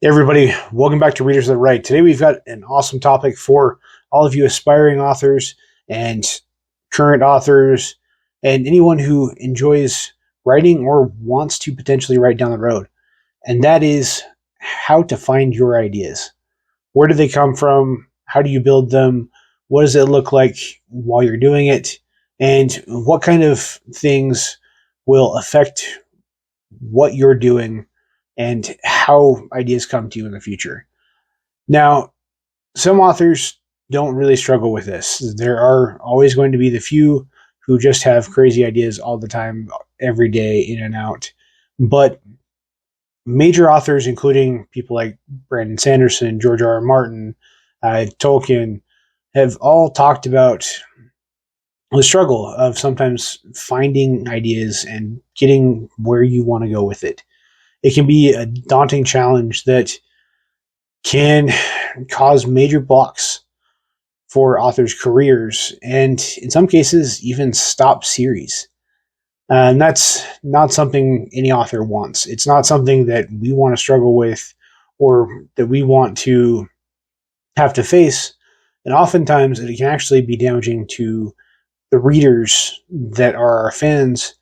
Hey everybody, welcome back to Readers That Write. Today we've got an awesome topic for all of you aspiring authors and current authors and anyone who enjoys writing or wants to potentially write down the road. And that is how to find your ideas. Where do they come from? How do you build them? What does it look like while you're doing it? And what kind of things will affect what you're doing and how ideas come to you in the future. Now, some authors don't really struggle with this. There are always going to be the few who just have crazy ideas all the time, every day, in and out. But major authors, including people like Brandon Sanderson, George R. R. Martin, Tolkien, have all talked about the struggle of sometimes finding ideas and getting where you want to go with it. It can be a daunting challenge that can cause major blocks for authors' careers and, in some cases, even stop series. And that's not something any author wants. It's not something that we want to struggle with or that we want to have to face. And oftentimes, it can actually be damaging to the readers that are our fans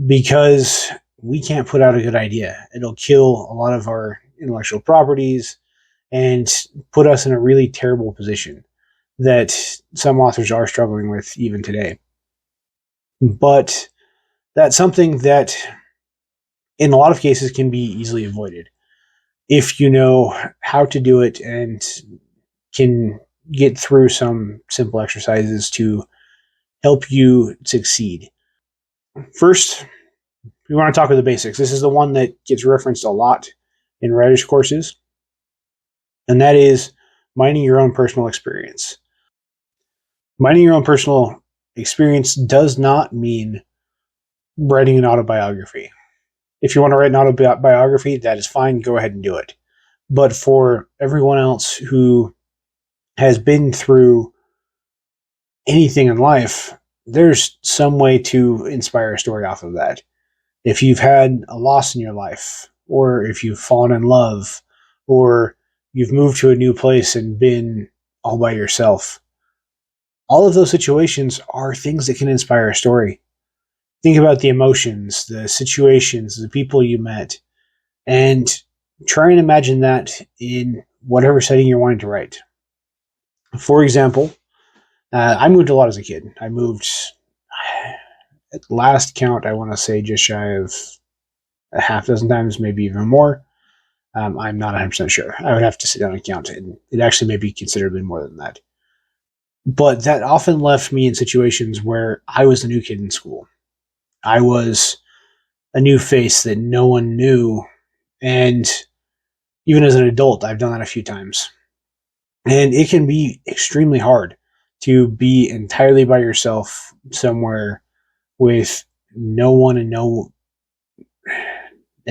because we can't put out a good idea. It'll kill a lot of our intellectual properties and put us in a really terrible position that some authors are struggling with even today. But that's something that, in a lot of cases, can be easily avoided if you know how to do it and can get through some simple exercises to help you succeed. First, we want to talk about the basics. This is the one that gets referenced a lot in writers' courses, and that is mining your own personal experience. Mining your own personal experience does not mean writing an autobiography. If you want to write an autobiography, that is fine. Go ahead and do it. But for everyone else who has been through anything in life, there's some way to inspire a story off of that. If you've had a loss in your life, or if you've fallen in love, or you've moved to a new place and been all by yourself, all of those situations are things that can inspire a story. Think about the emotions, the situations, the people you met, and try and imagine that in whatever setting you're wanting to write. For example, I moved a lot as a kid. I moved, at last count, I want to say just shy of a half dozen times, maybe even more. I'm not 100% sure. I would have to sit down and count it. It actually may be considerably more than that. But that often left me in situations where I was the new kid in school. I was a new face that no one knew. And even as an adult, I've done that a few times. And it can be extremely hard to be entirely by yourself somewhere with no one and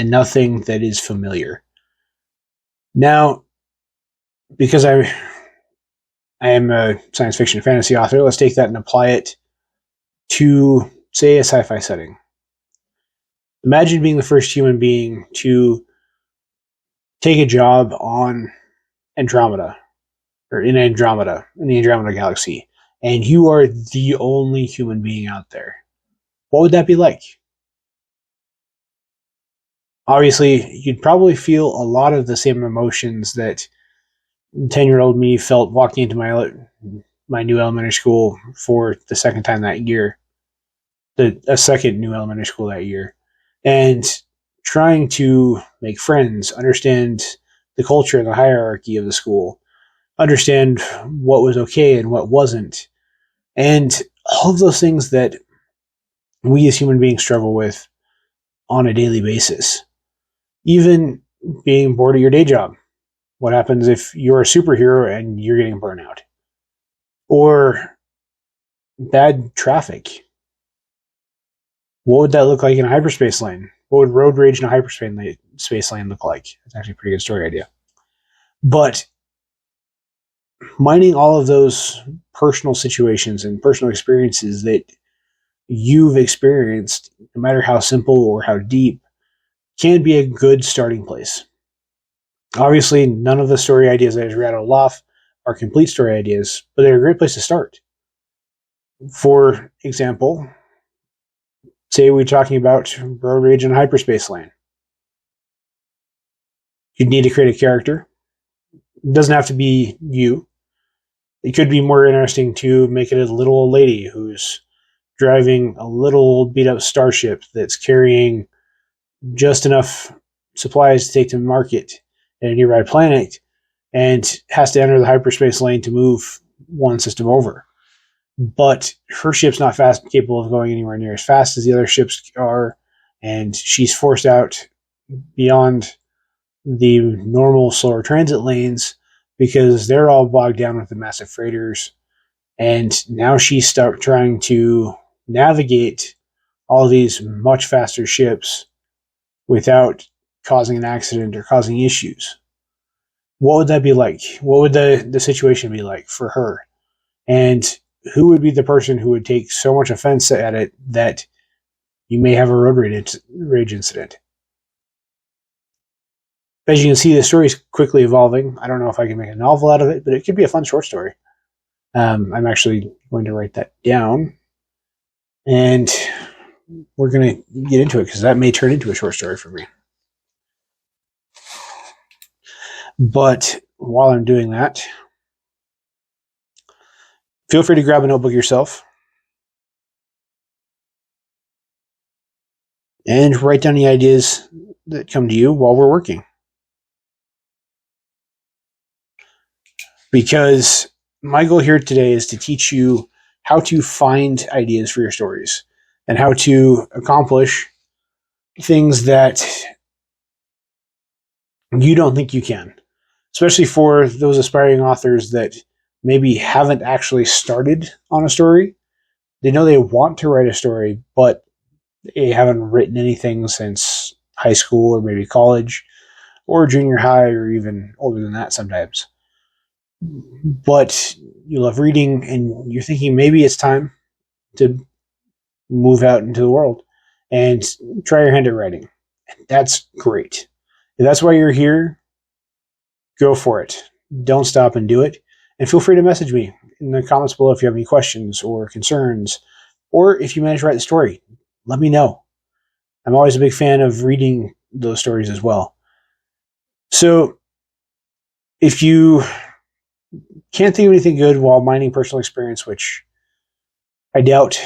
nothing that is familiar. Now, because I am a science fiction and fantasy author, let's take that and apply it to, say, a sci-fi setting. Imagine being the first human being to take a job on Andromeda, or in Andromeda, in the Andromeda galaxy, and you are the only human being out there. What would that be like? Obviously, you'd probably feel a lot of the same emotions that 10-year-old me felt walking into my new elementary school for the second time that year, a second new elementary school that year, and trying to make friends, understand the culture and the hierarchy of the school, understand what was okay and what wasn't, and all of those things that we as human beings struggle with on a daily basis. Even being bored of your day job. What happens if you're a superhero and you're getting burnout? Or bad traffic. What would that look like in a hyperspace lane? What would road rage in a hyperspace lane look like? That's actually a pretty good story idea. But mining all of those personal situations and personal experiences that you've experienced, no matter how simple or how deep, can be a good starting place. Obviously, none of the story ideas that I just rattled off are complete story ideas, but they're a great place to start. For example, say we're talking about road rage in a hyperspace lane. You'd need to create a character. It doesn't have to be you. It could be more interesting to make it a little old lady who's driving a little beat up starship that's carrying just enough supplies to take to market at a nearby planet and has to enter the hyperspace lane to move one system over. But her ship's not fast capable of going anywhere near as fast as the other ships are, and she's forced out beyond the normal slower transit lanes because they're all bogged down with the massive freighters. And now she's trying to navigate all these much faster ships without causing an accident or causing issues. What would that be like? What would the situation be like for her? And who would be the person who would take so much offense at it that you may have a road rage incident? As you can see, the story is quickly evolving. I don't know if I can make a novel out of it, but it could be a fun short story. I'm actually going to write that down, and we're going to get into it because that may turn into a short story for me. But while I'm doing that, feel free to grab a notebook yourself and write down the ideas that come to you while we're working. Because my goal here today is to teach you how to find ideas for your stories and how to accomplish things that you don't think you can, especially for those aspiring authors that maybe haven't actually started on a story. They know they want to write a story, but they haven't written anything since high school or maybe college or junior high or even older than that sometimes. But you love reading and you're thinking maybe it's time to move out into the world and try your hand at writing. That's great. If that's why you're here, go for it. Don't stop and do it. And feel free to message me in the comments below if you have any questions or concerns, or if you manage to write the story, let me know. I'm always a big fan of reading those stories as well. So if you can't think of anything good while mining personal experience, which I doubt,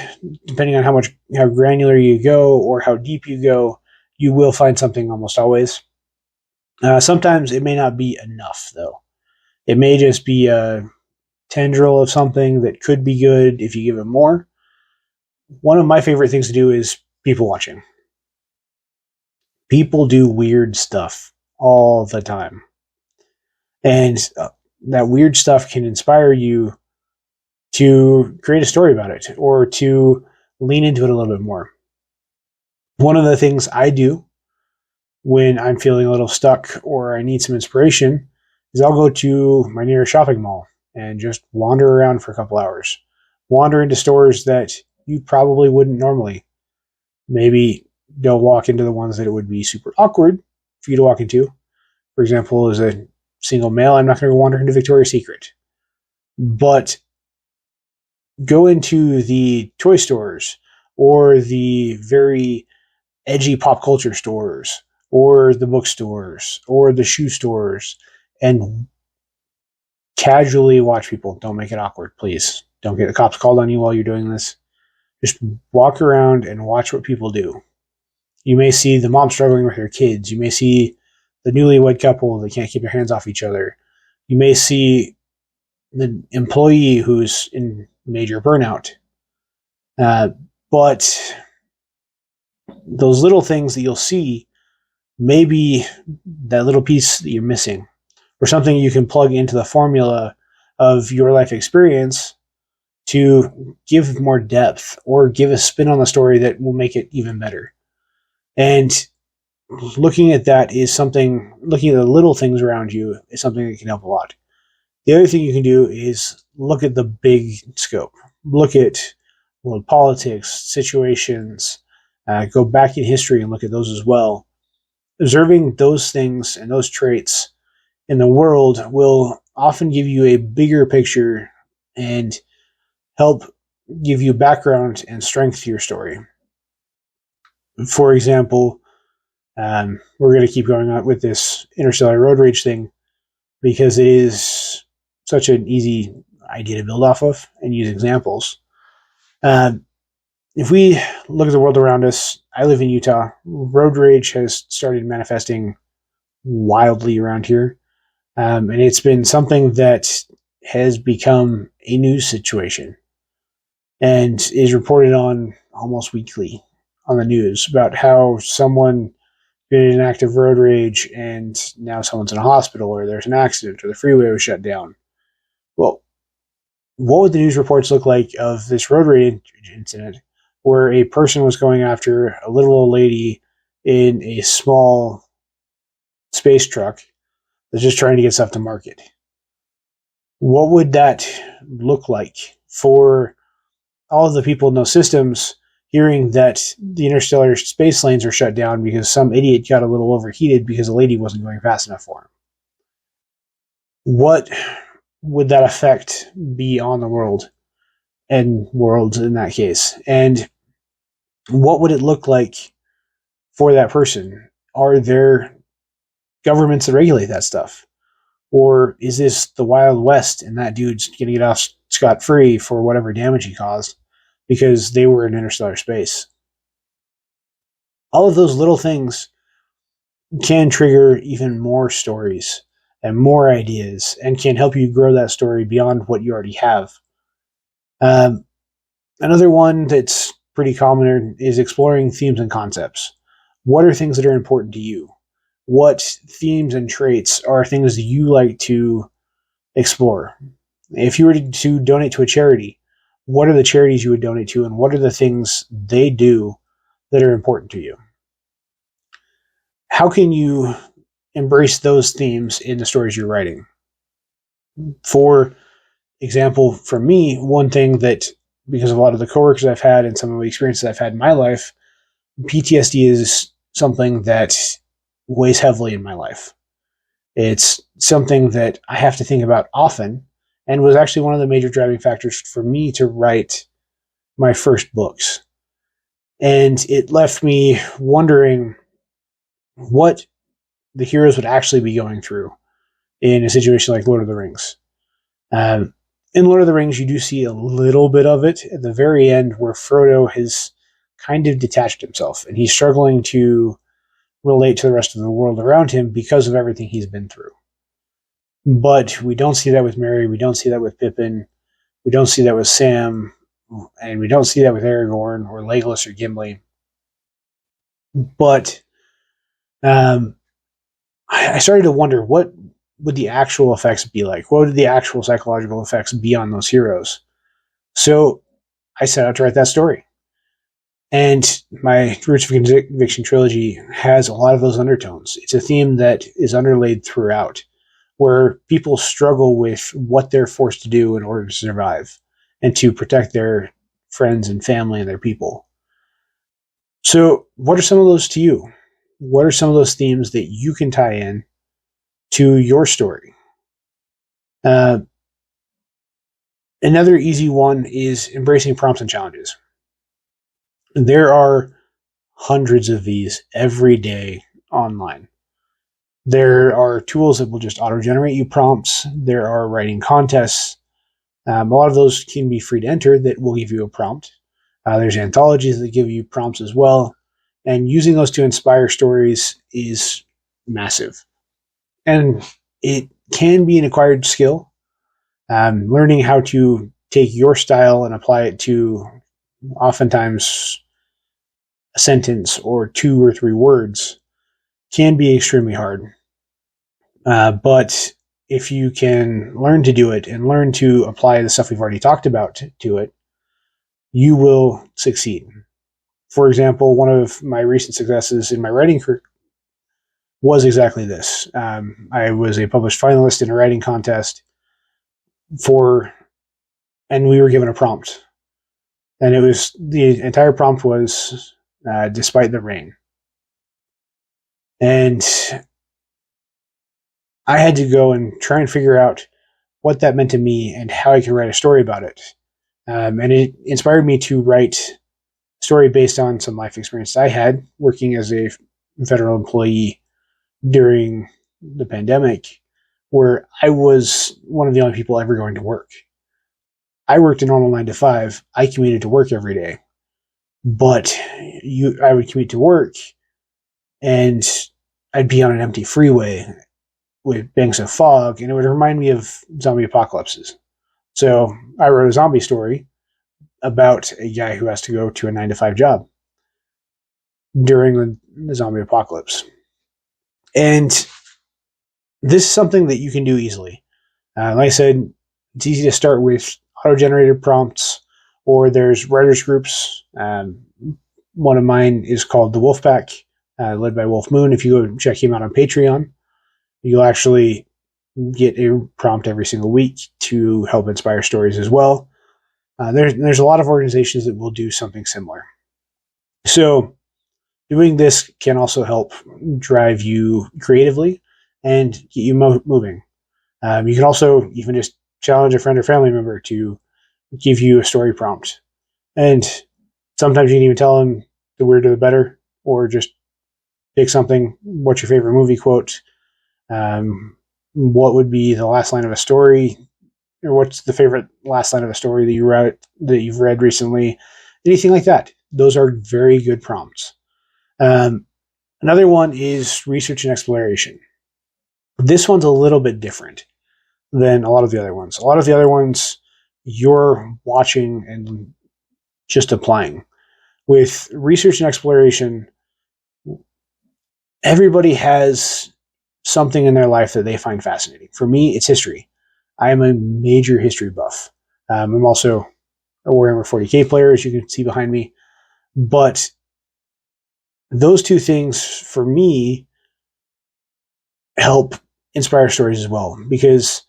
depending on how granular you go or how deep you go, you will find something almost always. Sometimes it may not be enough, though. It may just be a tendril of something that could be good if you give it more. One of my favorite things to do is people watching. People do weird stuff all the time. And that weird stuff can inspire you to create a story about it or to lean into it a little bit more. One of the things I do when I'm feeling a little stuck or I need some inspiration is I'll go to my nearest shopping mall and just wander around for a couple hours. Wander into stores that you probably wouldn't normally. Maybe don't walk into the ones that it would be super awkward for you to walk into. For example, as a single male, I'm not going to wander into Victoria's Secret. But go into the toy stores or the very edgy pop culture stores or the bookstores or the shoe stores and casually watch people. Don't make it awkward, please. Don't get the cops called on you while you're doing this. Just walk around and watch what people do. You may see the mom struggling with her kids. You may see the newlywed couple that can't keep their hands off each other. You may see the employee who's in major burnout. But those little things that you'll see may be that little piece that you're missing or something you can plug into the formula of your life experience to give more depth or give a spin on the story that will make it even better. And looking at that is something, looking at the little things around you is something that can help a lot. The other thing you can do is look at the big scope. Look at world politics, situations, go back in history and look at those as well. Observing those things and those traits in the world will often give you a bigger picture and help give you background and strength to your story. For example, we're going to keep going on with this interstellar road rage thing because it is such an easy idea to build off of and use examples. If we look at the world around us, I live in Utah. Road rage has started manifesting wildly around here. And it's been something that has become a news situation and is reported on almost weekly on the news about how someone been in an active road rage and now someone's in a hospital or there's an accident or the freeway was shut down. Well, what would the news reports look like of this road rage incident where a person was going after a little old lady in a small space truck that's just trying to get stuff to market? What would that look like for all of the people in those systems hearing that the interstellar space lanes are shut down because some idiot got a little overheated because the lady wasn't going fast enough for him? What would that effect be on the world and worlds in that case? And what would it look like for that person? Are there governments that regulate that stuff? Or is this the Wild West and that dude's going to get off scot-free for whatever damage he caused because they were in interstellar space? All of those little things can trigger even more stories and more ideas and can help you grow that story beyond what you already have. Another one that's pretty common is exploring themes and concepts. What are things that are important to you? What themes and traits are things that you like to explore? If you were to donate to a charity, what are the charities you would donate to, and what are the things they do that are important to you? How can you embrace those themes in the stories you're writing? For example, for me, one thing that, because of a lot of the coworkers I've had and some of the experiences I've had in my life, PTSD is something that weighs heavily in my life. It's something that I have to think about often and was actually one of the major driving factors for me to write my first books. And it left me wondering what the heroes would actually be going through in a situation like Lord of the Rings. In Lord of the Rings, you do see a little bit of it at the very end where Frodo has kind of detached himself and he's struggling to relate to the rest of the world around him because of everything he's been through. But we don't see that with Merry, we don't see that with Pippin, we don't see that with Sam, and we don't see that with Aragorn or Legolas or Gimli. But I started to wonder, what would the actual effects be like? What would the actual psychological effects be on those heroes? So I set out to write that story. And my Roots of Conviction trilogy has a lot of those undertones. It's a theme that is underlaid throughout, where people struggle with what they're forced to do in order to survive and to protect their friends and family and their people. So what are some of those to you? What are some of those themes that you can tie in to your story? Another easy one is embracing prompts and challenges. There are hundreds of these every day online. There are tools that will just auto-generate you prompts. There are writing contests. A lot of those can be free to enter that will give you a prompt. There's anthologies that give you prompts as well. And using those to inspire stories is massive. And it can be an acquired skill. Learning how to take your style and apply it to oftentimes a sentence or 2 or 3 words can be extremely hard. But if you can learn to do it and learn to apply the stuff we've already talked about to it, you will succeed. For example, one of my recent successes in my writing career was exactly this. I was a published finalist in a writing contest and we were given a prompt. And the entire prompt was, despite the rain. And I had to go and try and figure out what that meant to me and how I could write a story about it. And it inspired me to write a story based on some life experience I had working as a federal employee during the pandemic, where I was one of the only people ever going to work. I worked a normal 9 to 5. I commuted to work every day, but I would commute to work and I'd be on an empty freeway with banks of fog, and it would remind me of zombie apocalypses. So I wrote a zombie story about a guy who has to go to a 9 to 5 job during the zombie apocalypse. And this is something that you can do easily. Like I said, it's easy to start with auto-generated prompts, or there's writers groups. One of mine is called The Wolfpack, led by Wolf Moon. If you go check him out on Patreon, you'll actually get a prompt every single week to help inspire stories as well. There's a lot of organizations that will do something similar. So doing this can also help drive you creatively and get you moving. You can also even just challenge a friend or family member to give you a story prompt. And sometimes you can even tell them the weirder the better, or just pick something. What's your favorite movie quote? What would be the last line of a story? Or what's the favorite last line of a story that you've read recently? Anything like that. Those are very good prompts. Another one is research and exploration. This one's a little bit different than a lot of the other ones. A lot of the other ones, you're watching and just applying. With research and exploration, everybody has something in their life that they find fascinating. For me, it's history. I am a major history buff. I'm also a Warhammer 40k player, as you can see behind me. But those two things, for me, help inspire stories as well, because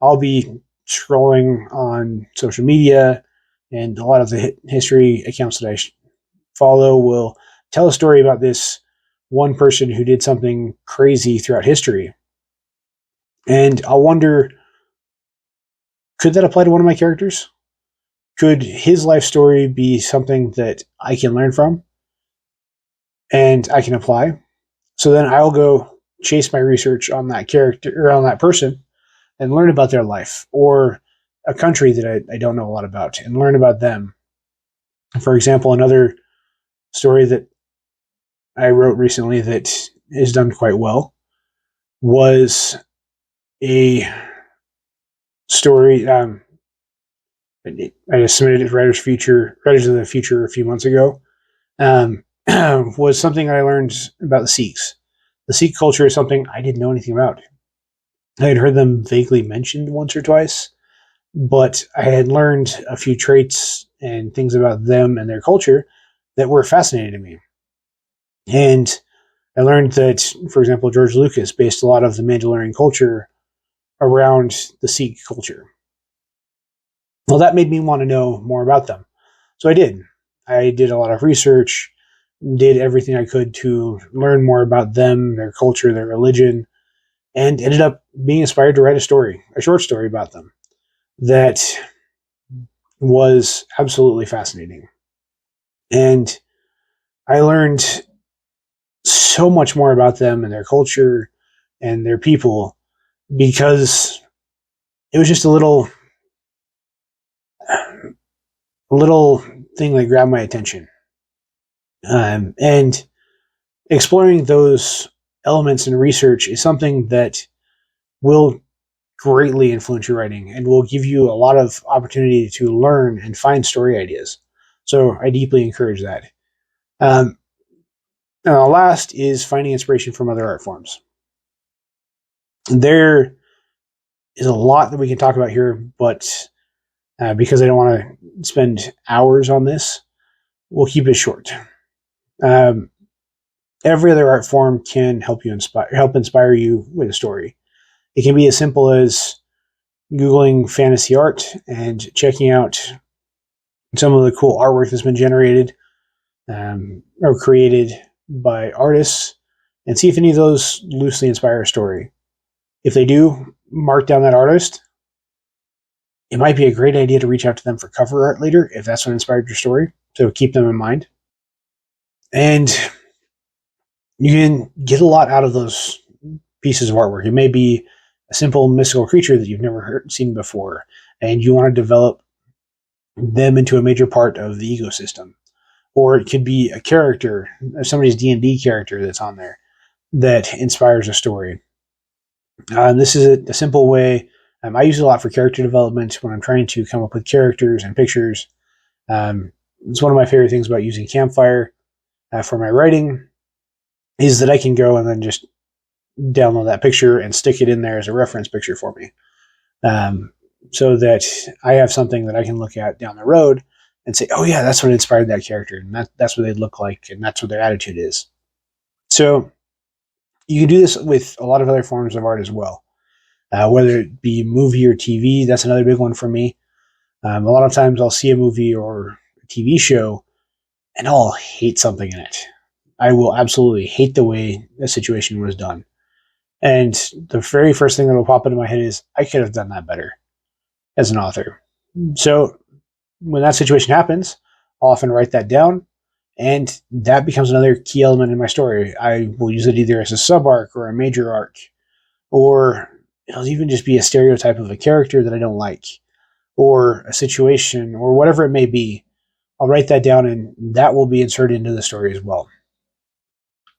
I'll be scrolling on social media, and a lot of the history accounts that I follow will tell a story about this one person who did something crazy throughout history. And I'll wonder, could that apply to one of my characters? Could his life story be something that I can learn from and I can apply? So then I'll go chase my research on that character or on that person and learn about their life, or a country that I don't know a lot about, and learn about them. For example, another story that I wrote recently that is done quite well was a story. I just submitted it to Writers of the Future a few months ago. Was something I learned about the Sikhs. The Sikh culture is something I didn't know anything about. I had heard them vaguely mentioned once or twice, but I had learned a few traits and things about them and their culture that were fascinating to me. And I learned that, for example, George Lucas based a lot of the Mandalorian culture around the Sikh culture. Well, that made me want to know more about them. So I did. I did a lot of research, did everything I could to learn more about them, their culture, their religion, and ended up being inspired to write a short story about them that was absolutely fascinating. And I learned so much more about them and their culture and their people because it was just a little thing that grabbed my attention. And exploring those elements in research is something that will greatly influence your writing and will give you a lot of opportunity to learn and find story ideas. So I deeply encourage that. And the last is finding inspiration from other art forms. There is a lot that we can talk about here, but because I don't want to spend hours on this, we'll keep it short. Every other art form can help inspire you with a story. It can be as simple as Googling fantasy art and checking out some of the cool artwork that's been generated or created by artists, and see if any of those loosely inspire a story. If they do mark down that artist, it might be a great idea to reach out to them for cover art later if that's what inspired your story. So keep them in mind. And you can get a lot out of those pieces of artwork. It may be a simple mystical creature that you've never seen before, and you want to develop them into a major part of the ecosystem. Or it could be a character, somebody's D&D character that's on there that inspires a story. This is a simple way. I use it a lot for character development when I'm trying to come up with characters and pictures. It's one of my favorite things about using Campfire for my writing is that I can go and then just download that picture and stick it in there as a reference picture for me. So that I have something that I can look at down the road and say, oh yeah, that's what inspired that character, and that's what they look like, and that's what their attitude is. So you can do this with a lot of other forms of art as well, whether it be movie or TV. That's another big one for me. A lot of times I'll see a movie or a TV show, and I'll hate something in it. I will absolutely hate the way a situation was done. And the very first thing that will pop into my head is, I could have done that better as an author. So when that situation happens, I'll often write that down, and that becomes another key element in my story. I will use it either as a sub-arc or a major arc, or it'll even just be a stereotype of a character that I don't like, or a situation, or whatever it may be. I'll write that down, and that will be inserted into the story as well.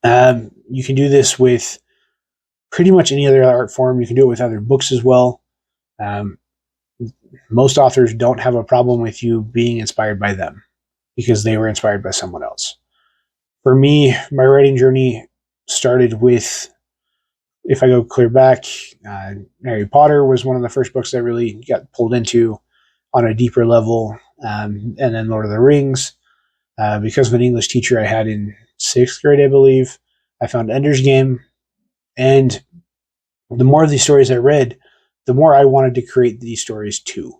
You can do this with pretty much any other art form. You can do it with other books as well. Most authors don't have a problem with you being inspired by them because they were inspired by someone else. For me, my writing journey started with, if I go clear back, Harry Potter was one of the first books I really got pulled into on a deeper level. And then Lord of the Rings. Because of an English teacher I had in 6th grade, I believe, I found Ender's Game. And the more of these stories I read, the more I wanted to create these stories too.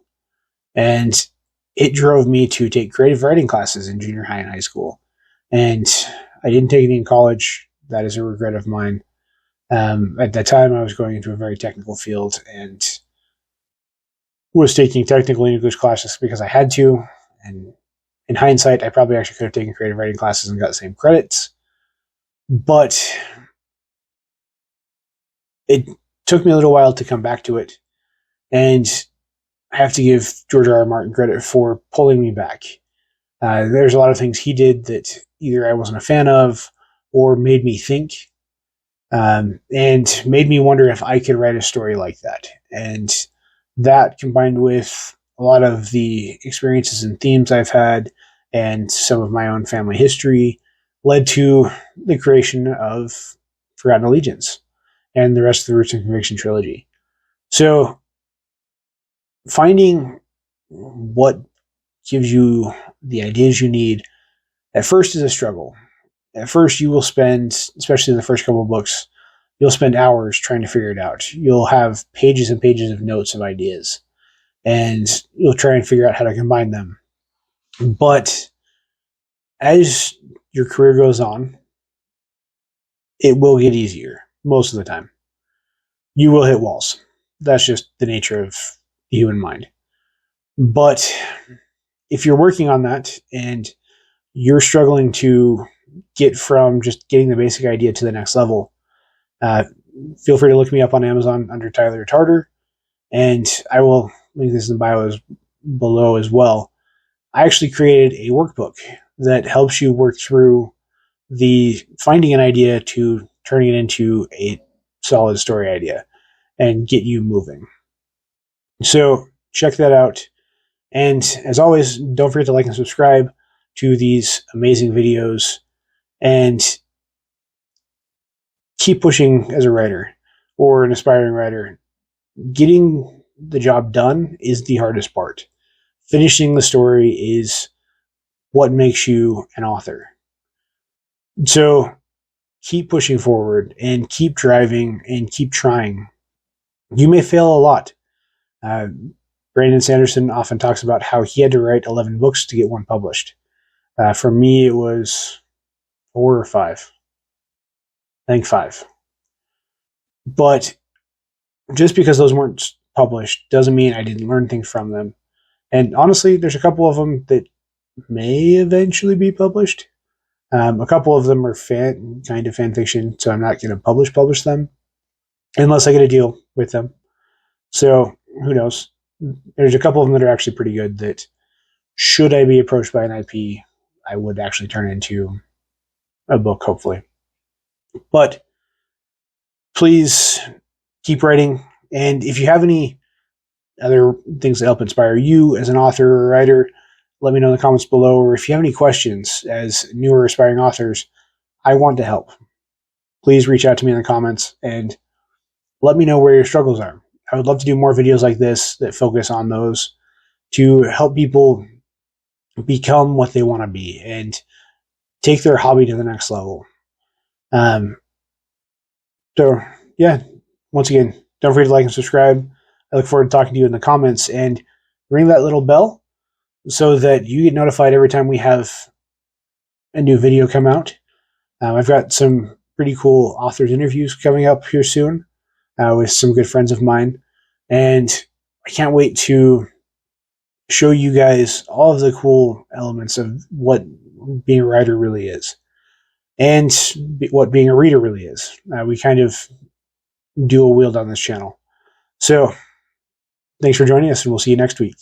And it drove me to take creative writing classes in junior high and high school. And I didn't take any in college. That is a regret of mine. At that time, I was going into a very technical field and was taking technical English classes because I had to. And in hindsight, I probably actually could have taken creative writing classes and got the same credits. But it took me a little while to come back to it. And I have to give George R. R. Martin credit for pulling me back. There's a lot of things he did that either I wasn't a fan of or made me think, and made me wonder if I could write a story like that. And that, combined with a lot of the experiences and themes I've had and some of my own family history, led to the creation of Forgotten Allegiance and the rest of the Roots and Conviction trilogy. So finding what gives you the ideas you need at first is a struggle. At first, you will spend, especially in the first couple of books, you'll spend hours trying to figure it out. You'll have pages and pages of notes of ideas, and you'll try and figure out how to combine them. But as your career goes on, it will get easier most of the time. You will hit walls. That's just the nature of the human mind. But if you're working on that and you're struggling to get from just getting the basic idea to the next level, feel free to look me up on Amazon under Tyler Tartar, and I will link this in the bio below as well. I actually created a workbook that helps you work through the finding an idea to turning it into a solid story idea and get you moving. So check that out. And as always, don't forget to like and subscribe to these amazing videos, and keep pushing as a writer or an aspiring writer. Getting the job done is the hardest part. Finishing the story is what makes you an author. So keep pushing forward and keep driving and keep trying. You may fail a lot. Brandon Sanderson often talks about how he had to write 11 books to get one published. For me, it was 4 or 5. I think 5. But just because those weren't published doesn't mean I didn't learn things from them. And honestly, there's a couple of them that may eventually be published. A couple of them are kind of fan fiction, so I'm not going to publish them unless I get a deal with them. So who knows? There's a couple of them that are actually pretty good that, should I be approached by an IP, I would actually turn into a book, hopefully. But please keep writing. And if you have any other things that help inspire you as an author or writer, let me know in the comments below. Or if you have any questions as newer aspiring authors, I want to help. Please reach out to me in the comments and let me know where your struggles are. I would love to do more videos like this that focus on those to help people become what they want to be and take their hobby to the next level. So, yeah, once again, don't forget to like and subscribe. I look forward to talking to you in the comments, and ring that little bell so that you get notified every time we have a new video come out. I've got some pretty cool authors interviews coming up here soon with some good friends of mine, and I can't wait to show you guys all of the cool elements of what being a writer really is and what being a reader really is. We kind of dual wield on this channel. So thanks for joining us, and we'll see you next week.